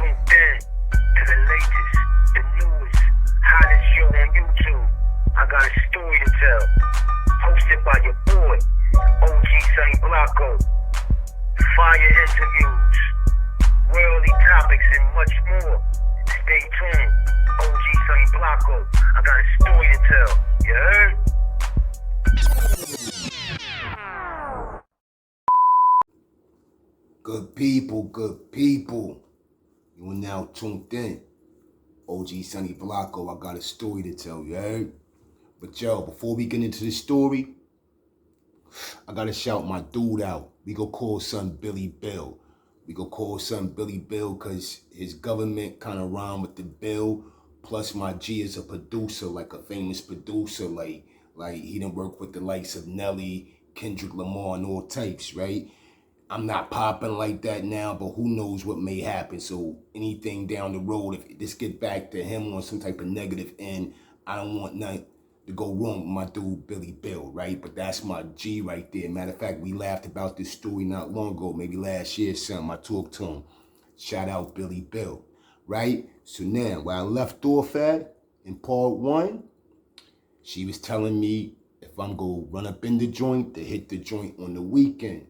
tuned in to the latest, the newest, hottest show on YouTube. I got a story to tell. Hosted by your boy, OG Sonny Blanco. Fire interviews, worldly topics, and much more. Stay tuned. OG Sonny Blanco. I got a story to tell. You heard? Good people. You are now tuned in. OG Sonny Blanco, I got a story to tell you, heard? But yo, before we get into the story, I gotta shout my dude out. We go call son Billy Bill. We go call son Billy Bill because his government kind of rhyme with the bill. Plus my G is a producer, like a famous producer, like he done work with the likes of Nelly, Kendrick Lamar, and all types, right? I'm not popping like that now, but who knows what may happen. So anything down the road, if this get back to him on some type of negative end, I don't want nothing to go wrong with my dude Billy Bill, right? But that's my G right there. Matter of fact, we laughed about this story not long ago, maybe last year or something. I talked to him. Shout out Billy Bill, right? So now, where I left off at in part one, she was telling me if I'm gonna run up in the joint, to hit the joint on the weekend.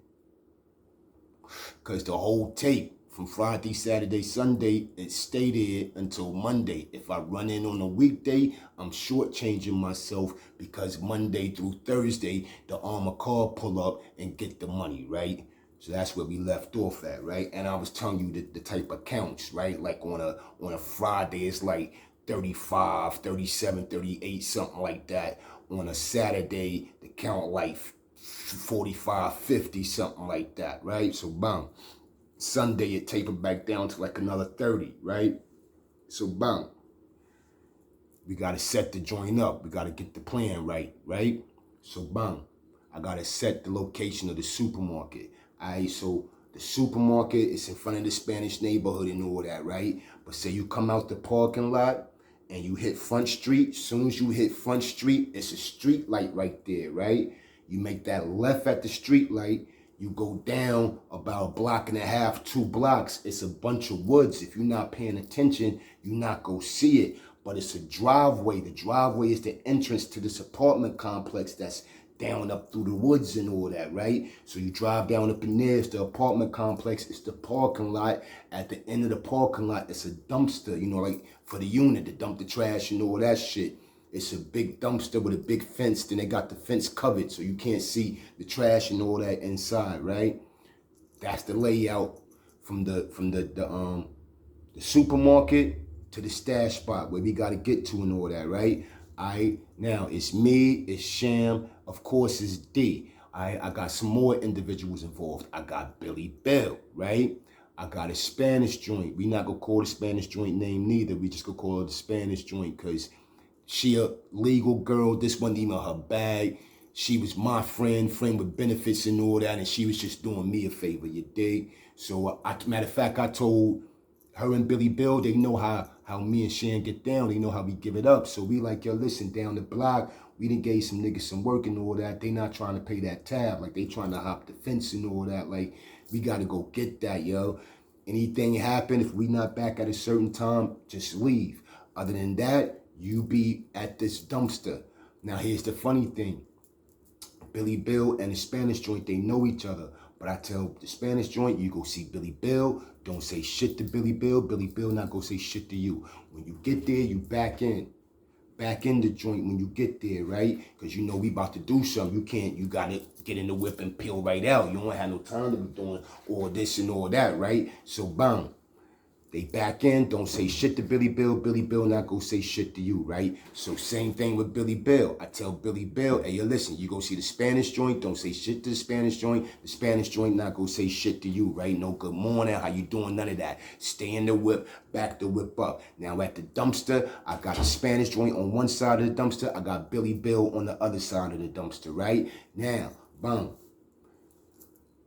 Because the whole tape from Friday, Saturday, Sunday, it stay there until Monday. If I run in on a weekday, I'm shortchanging myself because Monday through Thursday, the armored car pull up and get the money, right? So that's where we left off at, right? And I was telling you the type of counts, right? Like on a Friday, it's like 35, 37, 38, something like that. On a Saturday, the count like 45, 50, something like that, right? So bam. Sunday it tapered back down to like another 30, right? So bam. We gotta set the joint up. We gotta get the plan right, right? So bam. I gotta set the location of the supermarket. Alright, so the supermarket is in front of the Spanish neighborhood and all that, right? But say you come out the parking lot and you hit Front Street. As soon as you hit Front Street, it's a street light right there, right? You make that left at the street light, you go down about a block and a half, 2 blocks. It's a bunch of woods. If you're not paying attention, you're not gonna see it. But it's a driveway. The driveway is the entrance to this apartment complex that's down up through the woods and all that, right? So you drive down up in there, it's the apartment complex, it's the parking lot. At the end of the parking lot, it's a dumpster, you know, like for the unit to dump the trash and all that shit. It's a big dumpster with a big fence. Then they got the fence covered so you can't see the trash and all that inside, right? That's the layout from the supermarket to the stash spot where we gotta get to and all that, right? Alright, now it's me, it's Sham, of course it's D. I got some more individuals involved. I got Billy Bill, right? I got a Spanish joint. We not gonna call the Spanish joint name neither. We just gonna call it the Spanish joint because she a legal girl. This wasn't even her bag. She was my friend with benefits and all that, and she was just doing me a favor, you dig? So, matter of fact, I told her and Billy Bill, they know how me and Shan get down. They know how we give it up. So we like, yo, listen, down the block, we done gave some niggas some work and all that. They not trying to pay that tab. Like, they trying to hop the fence and all that. Like, we got to go get that, yo. Anything happen, if we not back at a certain time, just leave. Other than that, you be at this dumpster. Now, here's the funny thing. Billy Bill and the Spanish joint, they know each other. But I tell the Spanish joint, you go see Billy Bill. Don't say shit to Billy Bill. Billy Bill not go say shit to you. When you get there, you back in. Back in the joint when you get there, right? Because you know we about to do something. You got to get in the whip and peel right out. You don't have no time to be doing all this and all that, right? So, bam. They back in, don't say shit to Billy Bill. Billy Bill not go say shit to you, right? So same thing with Billy Bill. I tell Billy Bill, hey, yo, listen, you go see the Spanish joint, don't say shit to the Spanish joint. The Spanish joint not go say shit to you, right? No good morning, how you doing, none of that. Stay in the whip, back the whip up. Now at the dumpster, I got the Spanish joint on one side of the dumpster. I got Billy Bill on the other side of the dumpster, right? Now, boom.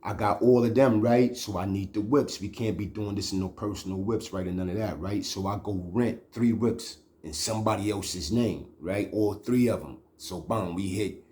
I got all of them, right? So I need the whips. We can't be doing this in no personal whips, right? And none of that, right? So I go rent 3 whips in somebody else's name, right? All 3 of them. So boom, we hit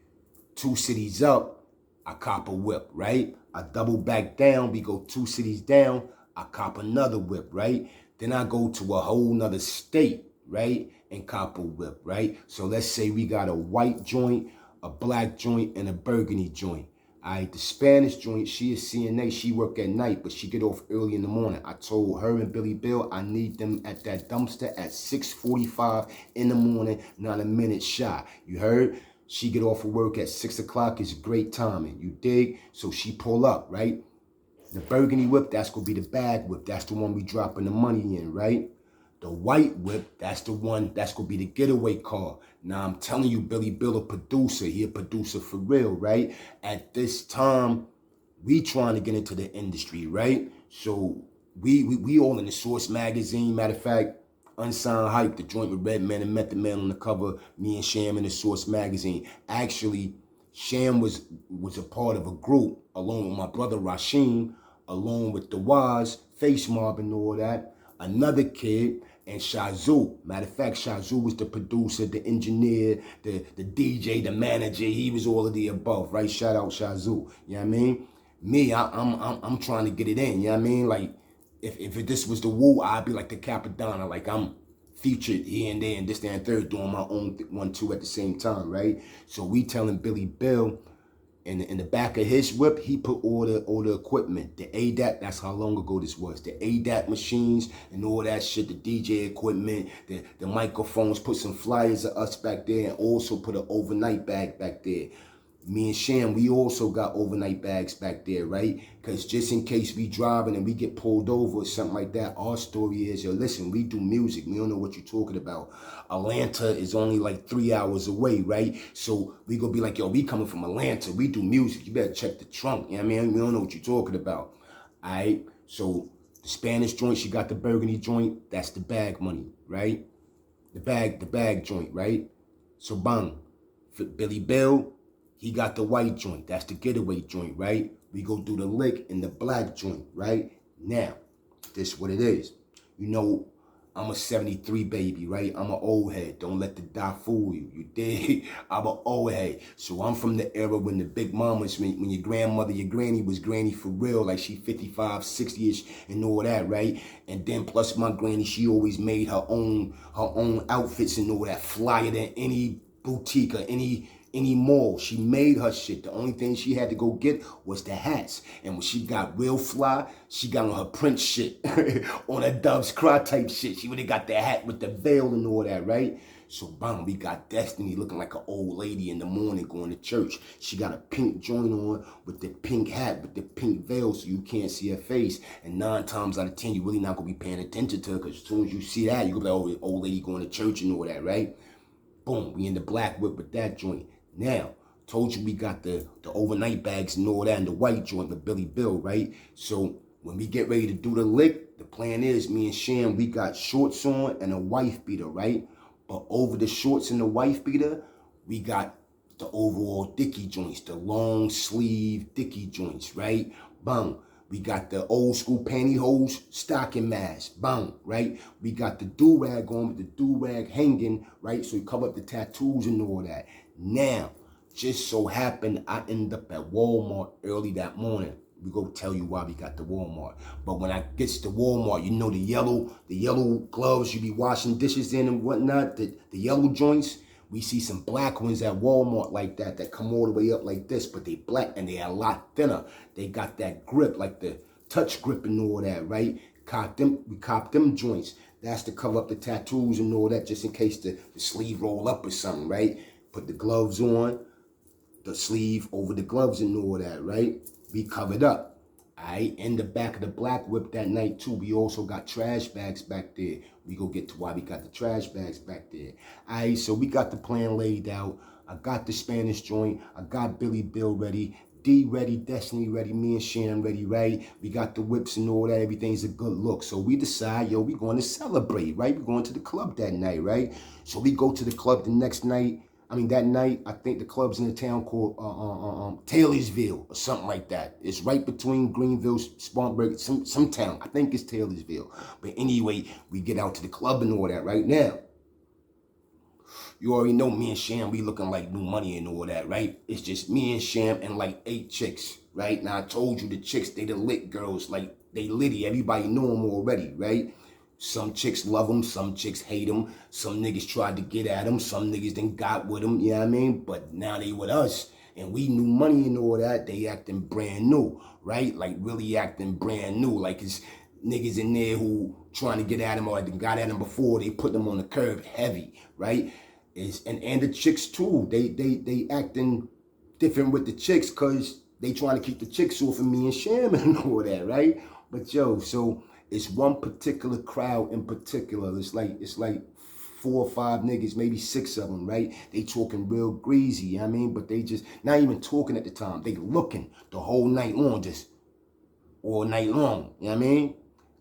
2 cities up, I cop a whip, right? I double back down, we go 2 cities down, I cop another whip, right? Then I go to a whole nother state, right, and cop a whip, right? So let's say we got a white joint, a black joint, and a burgundy joint. All right, the Spanish joint, she is CNA. She work at night, but she get off early in the morning. I told her and Billy Bill I need them at that dumpster at 6:45 in the morning, not a minute shy. You heard? She get off of work at 6 o'clock. It's great timing. You dig? So she pull up, right? The burgundy whip, that's going to be the bag whip. That's the one we dropping the money in, right? The white whip, that's the one, that's going to be the getaway car. Now, I'm telling you, Billy Bill, a producer. He a producer for real, right? At this time, we trying to get into the industry, right? So we all in the Source magazine. Matter of fact, Unsigned Hype, the joint with Redman and Method Man on the cover, me and Sham in the Source magazine. Actually, Sham was a part of a group along with my brother Rasheem, along with the Waz, Face Mob and all that. Another kid, and Shazoo. Matter of fact, Shazoo was the producer, the engineer, the DJ, the manager. He was all of the above, right? Shout out Shazoo. You know what I mean? Me, I'm trying to get it in. You know what I mean? Like, if this was the Woo, I'd be like the Capadonna. Like, I'm featured here and there and this, that, and third, doing my own 1-2 at the same time, right? So we telling Billy Bill, in the back of his whip, he put all the equipment, the ADAT, that's how long ago this was, the ADAT machines and all that shit, the DJ equipment, the microphones, put some flyers of us back there, and also put an overnight bag back there. Me and Sham, we also got overnight bags back there, right? Because just in case we driving and we get pulled over or something like that, our story is, yo, listen, we do music. We don't know what you're talking about. Atlanta is only like 3 hours away, right? So we gonna be like, yo, we coming from Atlanta. We do music. You better check the trunk. You know what I mean? We don't know what you're talking about. All right? So the Spanish joint, she got the burgundy joint. That's the bag money, right? The bag joint, right? So bang. For Billy Bill, he got the white joint. That's the getaway joint, right? We go do the lick in the black joint, right? Now, this is what it is. You know, I'm a 73 baby, right? I'm an old head. Don't let the die fool you. You dig? I'm an old head. So I'm from the era when the big mamas, when your grandmother, your granny was granny for real, like she 55, 60-ish and all that, right? And then plus my granny, she always made her own outfits and all that, flyer than any boutique or any mall. She made her shit. The only thing she had to go get was the hats. And when she got real fly, she got on her Prince shit. On a Dove's Cry type shit. She really got the hat with the veil and all that, right? So bam, we got Destiny looking like an old lady in the morning going to church. She got a pink joint on with the pink hat, with the pink veil so you can't see her face. And 9 times out of 10, you really not going to be paying attention to her, because as soon as you see that, you're going to be like, oh, old lady going to church and all that, right? Boom, we in the black whip with that joint. Now, told you we got the overnight bags and all that, and the white joint with Billy Bill, right? So when we get ready to do the lick, the plan is, me and Sham, we got shorts on and a wife beater, right? But over the shorts and the wife beater, we got the overall Dickie joints, the long sleeve Dickie joints, right? Bang. We got the old school pantyhose stocking mask, bang, right? We got the do-rag on with the do-rag hanging, right? So you cover up the tattoos and all that. Now, just so happened I end up at Walmart early that morning. We go tell you why we got the Walmart. But when I gets to Walmart, you know the yellow gloves you be washing dishes in and whatnot, the yellow joints. We see some black ones at Walmart like that come all the way up like this, but they black and they are a lot thinner. They got that grip, like the touch grip and all that, right? We cop them joints. That's to cover up the tattoos and all that, just in case the sleeve roll up or something, right? Put the gloves on, the sleeve over the gloves and all that, right? We covered up. Alright, in the back of the black whip that night too, we also got trash bags back there. We go get to why we got the trash bags back there. Alright, so we got the plan laid out. I got the Spanish joint. I got Billy Bill ready. D ready, Destiny ready, me and Sham ready, right? We got the whips and all that. Everything's a good look. So we decide, yo, we going to celebrate, right? We're going to the club that night, right? So we go to the club the next night. That night, I think the club's in a town called Taylorsville or something like that. It's right between Greenville, Spartanburg, some town. I think it's Taylorsville. But anyway, we get out to the club and all that right now. You already know me and Sham, we looking like new money and all that, right? It's just me and Sham and like 8 chicks, right? Now, I told you the chicks, they the lit girls, like they litty. Everybody know them already, right? Some chicks love him, some chicks hate him. Some niggas tried to get at him, some niggas then got with him, you know what I mean? But now they with us, and we knew money and all that, they acting brand new, right? Like really acting brand new, like it's niggas in there who trying to get at him or got at him before, they put them on the curb heavy, right? And the chicks too, they acting different with the chicks because they trying to keep the chicks off of me and Sham and all that, right? But yo, so it's one particular crowd in particular. It's like 4 or 5 niggas, maybe 6 of them, right? They talking real greasy, you know what I mean? But they just not even talking at the time. They looking the whole night long, just all night long, you know what I mean?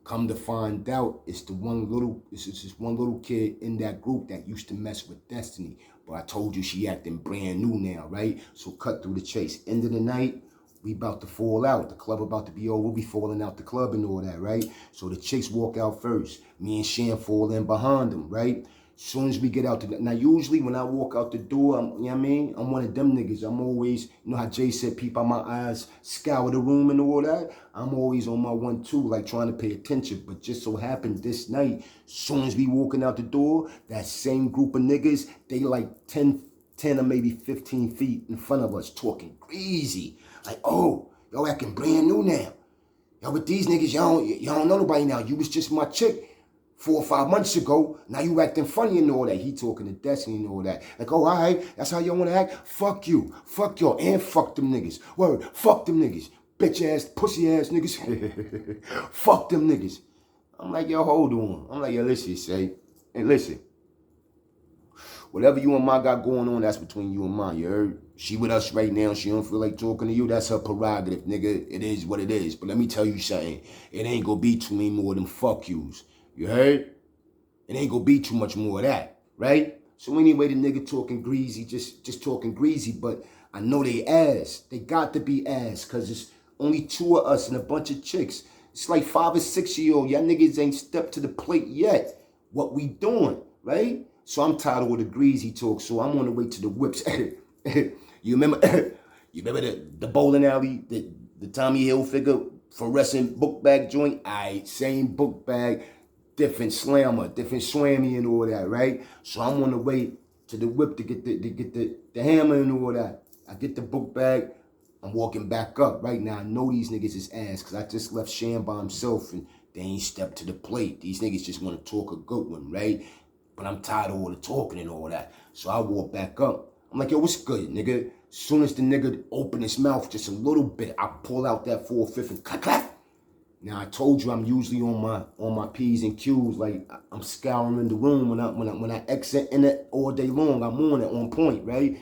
Come to find out, it's just one little kid in that group that used to mess with Destiny. But I told you she acting brand new now, right? So cut through the chase. End of the night, we about to fall out. The club about to be over. We falling out the club and all that, right? So the chicks walk out first. Me and Sham fall in behind them, right? Soon as we get out now usually when I walk out the door, you know what I mean? I'm one of them niggas. I'm always, you know how Jay said, peep out my eyes, scour the room and all that? I'm always on my 1-2, like trying to pay attention. But just so happened this night, soon as we walking out the door, that same group of niggas, they like 10 or maybe 15 feet in front of us talking crazy. Like, oh, y'all acting brand new now. Y'all with these niggas, y'all don't know nobody now. You was just my chick 4 or 5 months ago. Now you acting funny and all that. He talking to Destiny and all that. Like, oh, all right, that's how y'all want to act? Fuck you. Fuck y'all. And fuck them niggas. Word, fuck them niggas. Bitch ass, pussy ass niggas. Fuck them niggas. I'm like, yo, hold on. I'm like, yo, listen, say. And listen. Whatever you and Ma got going on, that's between you and Ma, you heard? She with us right now. She don't feel like talking to you. That's her prerogative, nigga. It is what it is. But let me tell you something. It ain't gonna be too many more than fuck yous. You heard? It ain't gonna be too much more of that, right? So anyway, the nigga talking greasy, just talking greasy, but I know they ass. They got to be ass, cause it's only 2 of us and a bunch of chicks. It's like 5 or 6-year-old. Y'all niggas ain't stepped to the plate yet. What we doing, right? So I'm tired of all the greasy talk, so I'm on the way to the whips. You remember the bowling alley, the Tommy Hilfiger fluorescent book bag joint? Aight, same book bag, different slammer, different swammy and all that, right? So I'm on the way to the whip to get the hammer and all that. I get the book bag, I'm walking back up. Right now, I know these niggas is ass because I just left Sham by himself and they ain't stepped to the plate. These niggas just want to talk a good one, right? But I'm tired of all the talking and all that. So I walk back up. I'm like, yo, what's good, nigga? As soon as the nigga open his mouth just a little bit, I pull out that 4/5 and clap, clap. Now I told you I'm usually on my P's and Q's, like I'm scouring the room when I exit in it all day long. I'm on it, on point, right?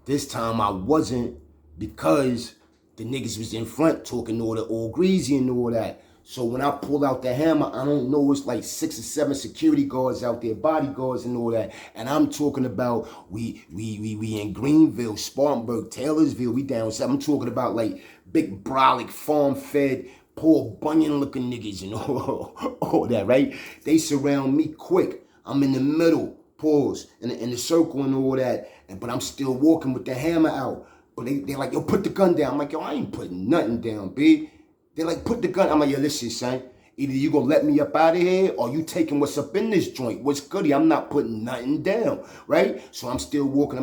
This time I wasn't because the niggas was in front talking all greasy and all that. So when I pull out the hammer, I don't know, it's like 6 or 7 security guards out there, bodyguards and all that. And I'm talking about we in Greenville, Spartanburg, Taylorsville, we down south. I'm talking about like big brolic, farm-fed, Paul Bunyan looking niggas and all that, right? They surround me quick. I'm in the middle, pause, in the circle and all that. But I'm still walking with the hammer out. But they like, yo, put the gun down. I'm like, yo, I ain't putting nothing down, B. They like, put the gun. I'm like, yo, listen, son. Either you gonna let me up out of here or you taking what's up in this joint. What's goody? I'm not putting nothing down, right? So I'm still walking.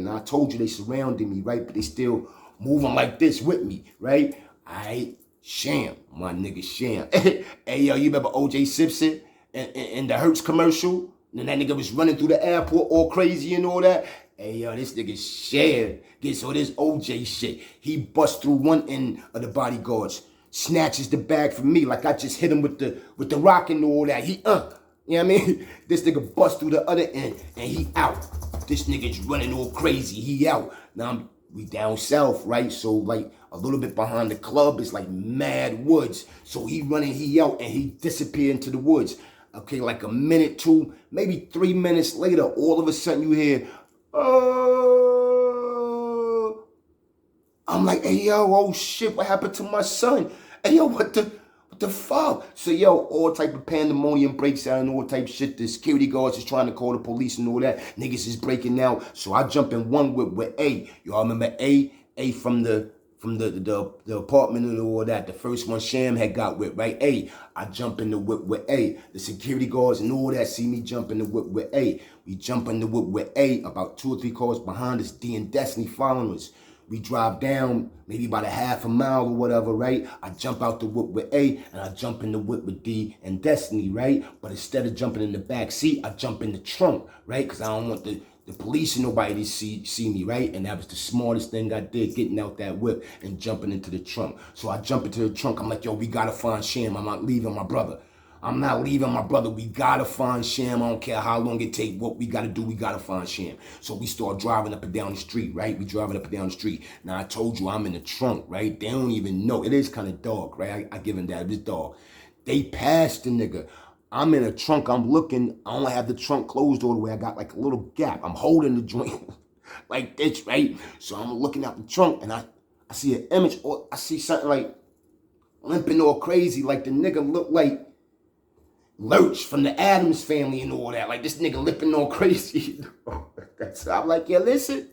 Now, I told you they surrounded me, right? But they still moving like this with me, right? Aight, Sham, my nigga Sham. Hey, yo, you remember O.J. Simpson in the Hertz commercial? And that nigga was running through the airport all crazy and all that. Hey, yo, this nigga Sham gets all this OJ shit. He busts through one end of the bodyguards, snatches the bag from me like I just hit him with the rock and all that. He, you know what I mean? This nigga busts through the other end and he out. This nigga's running all crazy. He out. Now we down south, right? So like a little bit behind the club is like mad woods. So he running, he out, and he disappeared into the woods. Okay, like a minute, 2, maybe 3 minutes later, all of a sudden you hear, I'm like, hey, yo, oh shit, what happened to my son? Hey, yo, what the fuck? So, yo, all type of pandemonium breaks out and all type of shit. The security guards is trying to call the police and all that. Niggas is breaking out. So I jump in one with A. Y'all remember A? A from the from the apartment and all that. The first one Sham had got with, right? A, I jump in the whip with A. The security guards and all that see me jump in the whip with A. We jump in the whip with A. About 2 or 3 cars behind us, D and Destiny following us. We drive down maybe about a half a mile or whatever, right? I jump out the whip with A and I jump in the whip with D and Destiny, right? But instead of jumping in the back seat, I jump in the trunk, right? Because I don't want the police and nobody to see me, right? And that was the smartest thing I did, getting out that whip and jumping into the trunk. So I jump into the trunk. I'm like, yo, we gotta find Sham. I'm not leaving my brother. I'm not leaving my brother. We gotta find Sham. I don't care how long it take. What we gotta do, we gotta find Sham. So we start driving up and down the street, right? We driving up and down the street. Now I told you I'm in the trunk, right? They don't even know. It is kind of dark, right? I give them that. It's dark. They passed the nigga. I'm in a trunk. I'm looking. I only have the trunk closed all the way. I got like a little gap. I'm holding the joint like this, right? So I'm looking out the trunk and I see an image or I see something like limping all crazy. Like the nigga looked like Lurch from the Addams Family and all that. Like this nigga limping all crazy. I'm like, yeah, listen,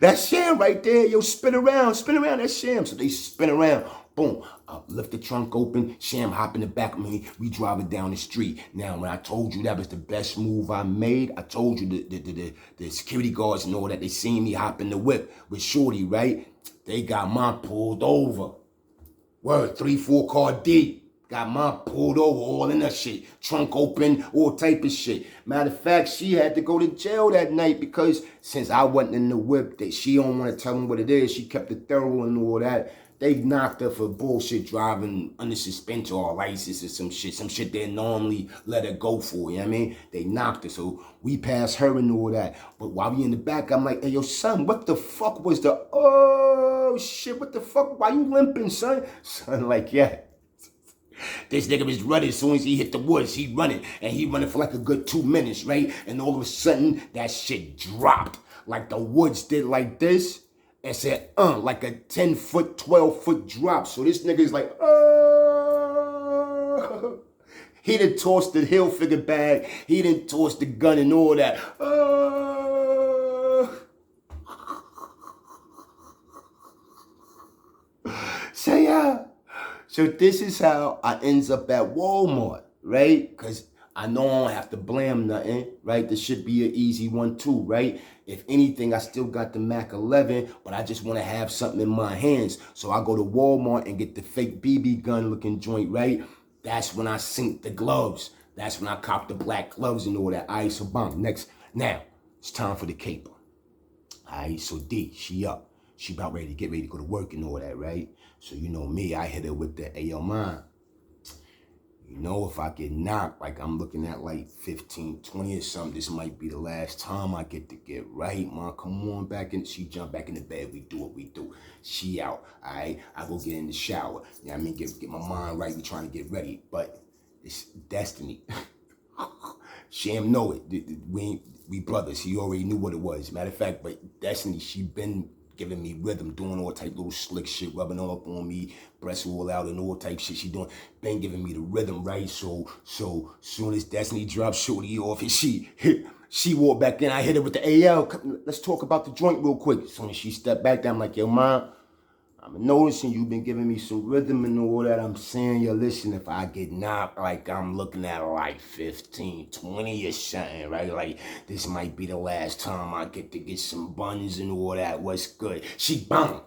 that's Sham right there. Yo, spin around, that's Sham. So they spin around. Boom, lift the trunk open, Sham hop in the back of me, we driving down the street. Now, when I told you that was the best move I made, I told you the security guards and all that, they seen me hop in the whip with Shorty, right? They got mine pulled over. Word, 3-4 car deep. Got mine pulled over, all in that shit. Trunk open, all type of shit. Matter of fact, she had to go to jail that night because since I wasn't in the whip, that she don't want to tell them what it is. She kept it thorough and all that. They knocked her for bullshit driving under suspension or license or some shit they normally let her go for, you know what I mean? They knocked her, so we passed her and all that. But while we in the back, I'm like, hey, yo, son, what the fuck was oh, shit, what the fuck? Why you limping, son? Son, like, yeah. This nigga was running as soon as he hit the woods. He running, and he running for like a good 2 minutes, right? And all of a sudden, that shit dropped. Like the woods did like this. And said, like a 10-foot, 12-foot drop. So this nigga is like, he done tossed the hill figure bag. He done tossed the gun and all that. So yeah. So this is how I ends up at Walmart, right? Because I know I don't have to blame nothing, right? This should be an easy one too, right? If anything, I still got the Mac 11, but I just want to have something in my hands. So I go to Walmart and get the fake BB gun looking joint, right? That's when I sink the gloves. That's when I cop the black gloves and all that. All right, so bomb. Next. Now, it's time for the caper. All right, so D, she up. She about ready to go to work and all that, right? So you know me, I hit her with the, hey, yo, man. You know, if I get knocked, like I'm looking at like 15, 20 or something, this might be the last time I get to get right, man. Come on back in. She jump back in the bed. We do what we do. She out, all right? I go get in the shower. You know what I mean? Get my mind right. We trying to get ready. But it's destiny. Sham know it. We brothers. He already knew what it was. Matter of fact, but destiny, she been giving me rhythm, doing all type little slick shit, rubbing all up on me, breasts all out and all type shit she doing. Been giving me the rhythm, right? So soon as Destiny dropped Shorty off and she walked back in, I hit her with the AL. Let's talk about the joint real quick. As soon as she stepped back there, I'm like, yo, mom, I'm noticing you've been giving me some rhythm and all that. I'm saying, yo, listen, if I get knocked, like I'm looking at like 15, 20 or something, right? Like this might be the last time I get to get some buns and all that. What's good? She bum.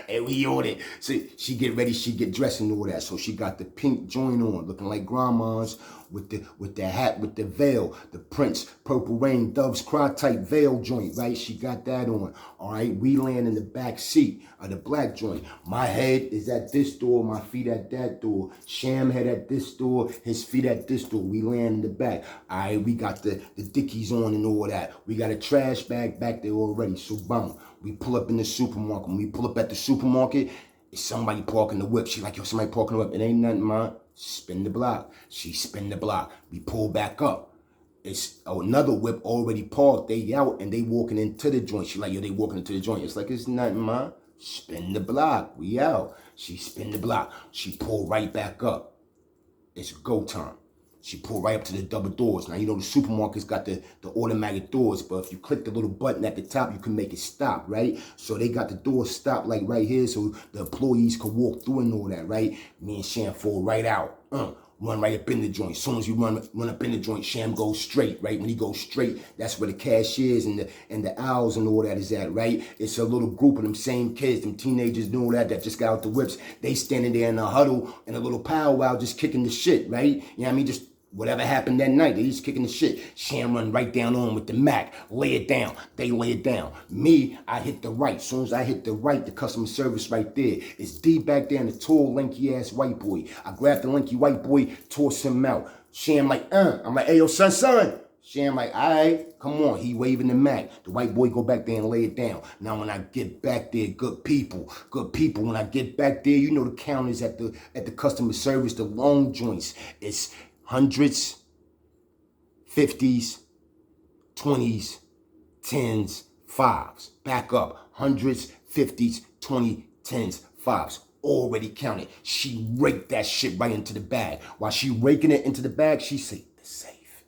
And we on it. So she get ready, she get dressed and all that. So she got the pink joint on, looking like grandma's with the hat, with the veil, the Prince, Purple Rain, Dove's Cry type veil joint, right? She got that on. All right, we land in the back seat of the black joint. My head is at this door, my feet at that door. Sham head at this door, his feet at this door. We land in the back. All right, we got the dickies on and all that. We got a trash bag back there already. So boom, we pull up in the supermarket. When we pull up at the supermarket, it's somebody parking the whip. She like, yo, somebody parking the whip. It ain't nothing, man. Spin the block. She spin the block. We pull back up. It's another whip already parked. They out and they walking into the joint. She like, yo, they walking into the joint. It's like, it's nothing, man. Spin the block. We out. She spin the block. She pull right back up. It's go time. She pulled right up to the double doors. Now, you know, the supermarkets got the automatic doors, but if you click the little button at the top, you can make it stop, right? So they got the doors stopped like right here so the employees could walk through and all that, right? Me and Sham fall right out. Run right up in the joint. As soon as you run up in the joint, Sham goes straight, right? When he goes straight, that's where the cashiers and the owls and all that is at, right? It's a little group of them same kids, them teenagers and all that just got out the whips. They standing there in a huddle in a little powwow just kicking the shit, right? You know what I mean? Just whatever happened that night, they just kicking the shit. Sham run right down on with the Mac, lay it down. They lay it down. Me, I hit the right. As soon as I hit the right, the customer service right there. It's D back there, and the tall, lanky ass white boy. I grabbed the lanky white boy, toss him out. Sham like, I'm like, hey, yo, son. Sham like, all right, come on. He waving the Mac. The white boy go back there and lay it down. Now, when I get back there, good people. When I get back there, you know the counters at the customer service, the long joints. It's hundreds, 50s, 20s, 10s, 5s. Back up. Hundreds, 50s, 20s, 10s, 5s. Already counted. She raked that shit right into the bag. While she raking it into the bag, she say, the safe.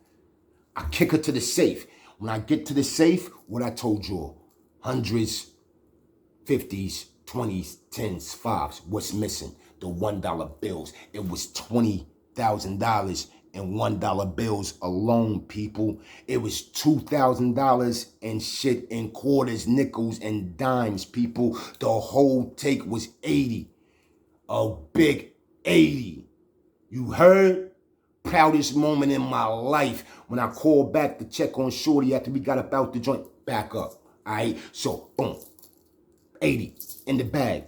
I kick her to the safe. When I get to the safe, what I told you, hundreds, 50s, 20s, 10s, 5s. What's missing? The $1 bills. It was $20,000 in $1 bills alone, people. It was $2,000 and shit in quarters, nickels, and dimes, people. The whole take was 80. A big 80. You heard? Proudest moment in my life when I called back to check on Shorty after we got up out the joint. Back up. All right? So, boom. 80 in the bag.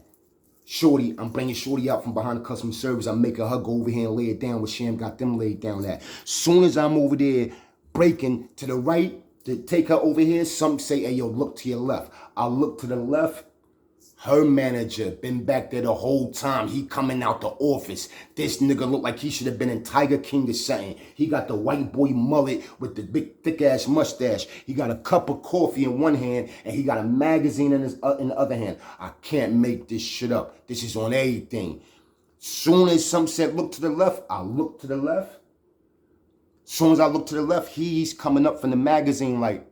Shorty, I'm bringing Shorty out from behind the customer service. I'm making her go over here and lay it down where Sham got them laid down at. Soon as I'm over there breaking to the right to take her over here, some say, hey, yo, look to your left. I look to the left. Her manager been back there the whole time. He coming out the office. This nigga look like he should have been in Tiger King or something. He got the white boy mullet with the big thick ass mustache. He got a cup of coffee in one hand and he got a magazine in the other hand. I can't make this shit up. This is on everything. Soon as some said look to the left, I look to the left. Soon as I look to the left, he's coming up from the magazine like,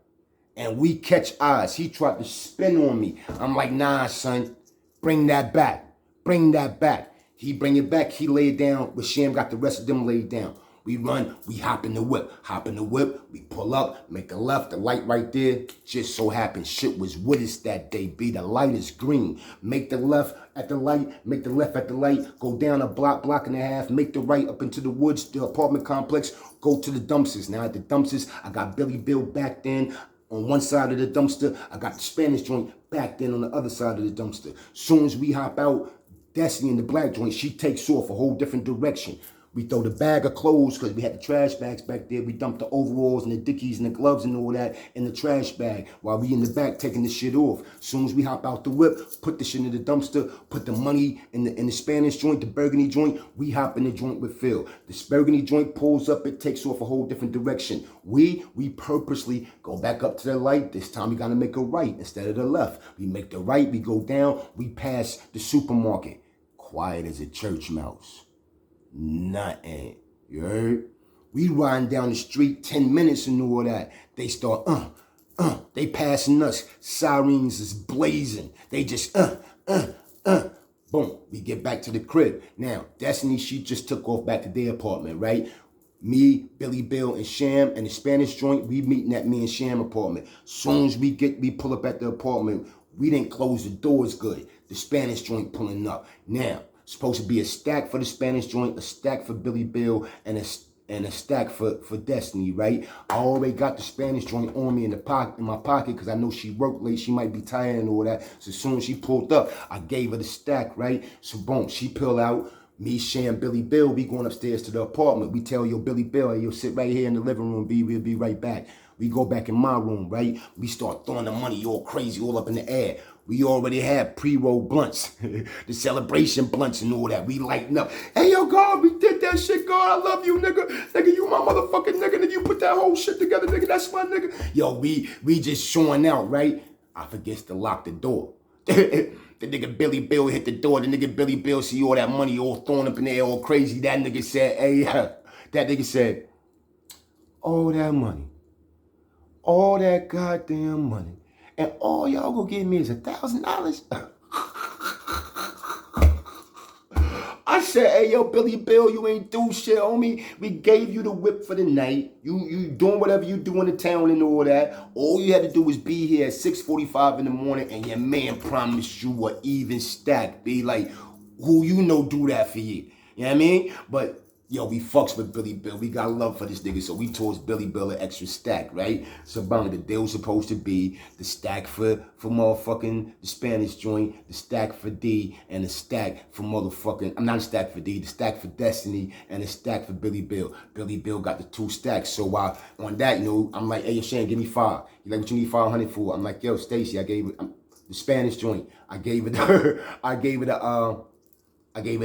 and we catch eyes. He tried to spin on me. I'm like, nah, son, bring that back. Bring that back. He bring it back. He laid down, but Sham got the rest of them laid down. We run, we hop in the whip. Hop in the whip, we pull up, make a left, the light right there. Just so happens shit was with us that day, B. The light is green. Make the left at the light, make the left at the light, go down a block and a half, make the right up into the woods, the apartment complex, go to the dumpsters. Now at the dumpsters, I got Billy Bill back then. On one side of the dumpster, I got the Spanish joint back then on the other side of the dumpster. Soon as we hop out, Destiny in the black joint, she takes off a whole different direction. We throw the bag of clothes, because we had the trash bags back there. We dumped the overalls and the dickies and the gloves and all that in the trash bag while we in the back taking the shit off. Soon as we hop out the whip, put the shit in the dumpster, put the money in the Spanish joint, the burgundy joint, we hop in the joint with Phil. The burgundy joint pulls up, it takes off a whole different direction. We purposely go back up to the light. This time we gotta make a right instead of the left. We make the right, we go down, we pass the supermarket. Quiet as a church mouse. Nothing. You heard? We riding down the street 10 minutes and all that. They start, they passing us. Sirens is blazing. They just, Boom. We get back to the crib. Now, Destiny, she just took off back to their apartment, right? Me, Billy Bill, and Sham, and the Spanish joint, we meeting at me and Sham apartment. Soon as we pull up at the apartment, we didn't close the doors good. The Spanish joint pulling up. Now, supposed to be a stack for the Spanish joint, a stack for Billy Bill, and a stack for Destiny, right? I already got the Spanish joint on me in my pocket because I know she worked late. She might be tired and all that. So as soon as she pulled up, I gave her the stack, right? So boom, she pull out. Me, Sham, Billy Bill, we going upstairs to the apartment. We tell Billy Bill, hey, you'll sit right here in the living room, B. We'll be right back. We go back in my room, right? We start throwing the money all crazy, all up in the air. We already had pre-roll blunts, the celebration blunts and all that. We lighten up. Hey, yo, God, we did that shit, God. I love you, nigga. Nigga, you my motherfucking nigga. Nigga, you put that whole shit together, nigga. That's my nigga. Yo, we just showing out, right? I forgets to lock the door. The nigga Billy Bill hit the door. The nigga Billy Bill see all that money all thrown up in the air all crazy. That nigga said, hey, that nigga said, all that money. All that goddamn money. And all y'all gonna give me is $1,000? I said, hey, yo, Billy Bill, you ain't do shit, homie. We gave you the whip for the night. You doing whatever you do in the town and all that. All you had to do was be here at 6:45 in the morning, and your man promised you an even stack. Be like, who you know do that for you? You know what I mean? But, yo, we fucks with Billy Bill. We got love for this nigga, so we told Billy Bill an extra stack, right? So, bang, the deal was supposed to be the stack for motherfucking the Spanish joint, the stack for D, and the stack for motherfucking, I'm not a stack for D, the stack for Destiny, and the stack for Billy Bill. Billy Bill got the 2 stacks. So, on that note, I'm like, hey, yo, Shan, give me 5. You like, what you need 500 for? I'm like, yo, Stacy, I gave it the Spanish joint. I gave it a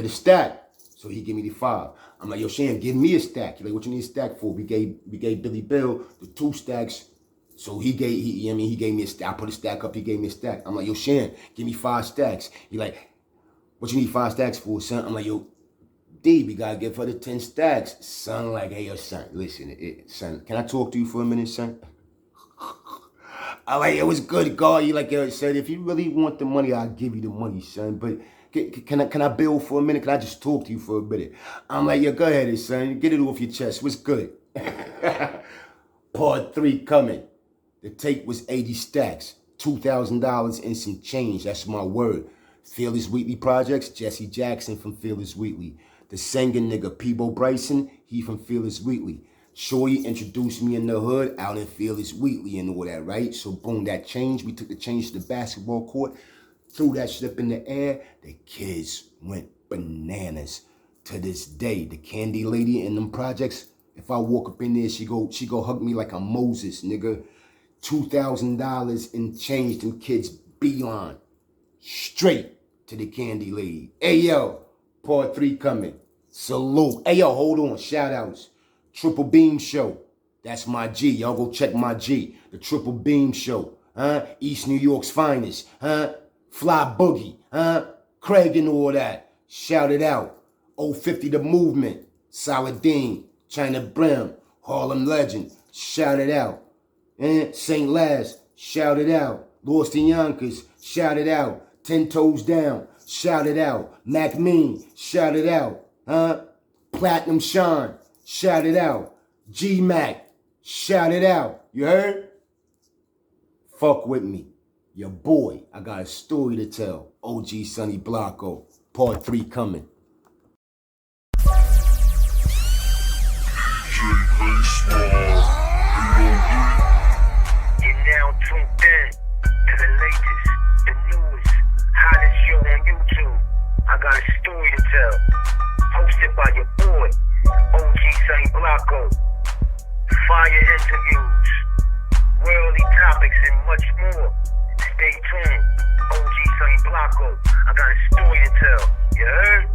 stack. So he gave me the 5. I'm like, yo, Shan, give me a stack. He's like, what you need a stack for? We gave Billy Bill the 2 stacks. So he gave me a stack. I put a stack up, he gave me a stack. I'm like, yo, Shan, give me 5 stacks. He like, what you need 5 stacks for, son? I'm like, yo, D, we gotta give her the 10 stacks. Son, like, hey, yo, son, listen, son, can I talk to you for a minute, son? I'm like, it was good, God. You like, yo, son, if you really want the money, I'll give you the money, son. But can I build for a minute? Can I just talk to you for a minute? I'm like, yeah, go ahead, son. Get it off your chest. What's good? Part 3 coming. The take was 80 stacks, $2,000 and some change. That's my word. Fearless Wheatley Projects, Jesse Jackson from Fearless Wheatley. The singing nigga, Peebo Bryson, he from Fearless Wheatley. Shorty introduced me in the hood out in Fearless Wheatley and all that, right? So boom, that change. We took the change to the basketball court. Threw that shit up in the air, the kids went bananas. To this day, the candy lady in them projects, if I walk up in there, she go hug me like a Moses, nigga. $2,000 in change, them kids beeline straight to the candy lady. Hey, yo, part 3 coming. Salute. Hey, yo, hold on, shout outs. Triple Beam Show, that's my G. Y'all go check my G. The Triple Beam Show, huh? East New York's finest, huh? Fly Boogie, huh? Craig and all that. Shout it out. 050 The Movement. Saladin. China Brim. Harlem Legend. Shout it out. St. Laz. Shout it out. Lost in Yonkers. Shout it out. 10 Toes Down. Shout it out. Mac Mean. Shout it out. Huh? Platinum Sean. Shout it out. G-Mac. Shout it out. You heard? Fuck with me. Your boy, I got a story to tell. OG Sonny Blanco, part 3 coming. You're now tuned in to the latest, the newest, hottest show on YouTube. I got a story to tell. Hosted by your boy, OG Sonny Blanco. Fire interviews, worldly topics, and much more. Stay tuned. OG Sonny Blanco. I got a story to tell. You heard?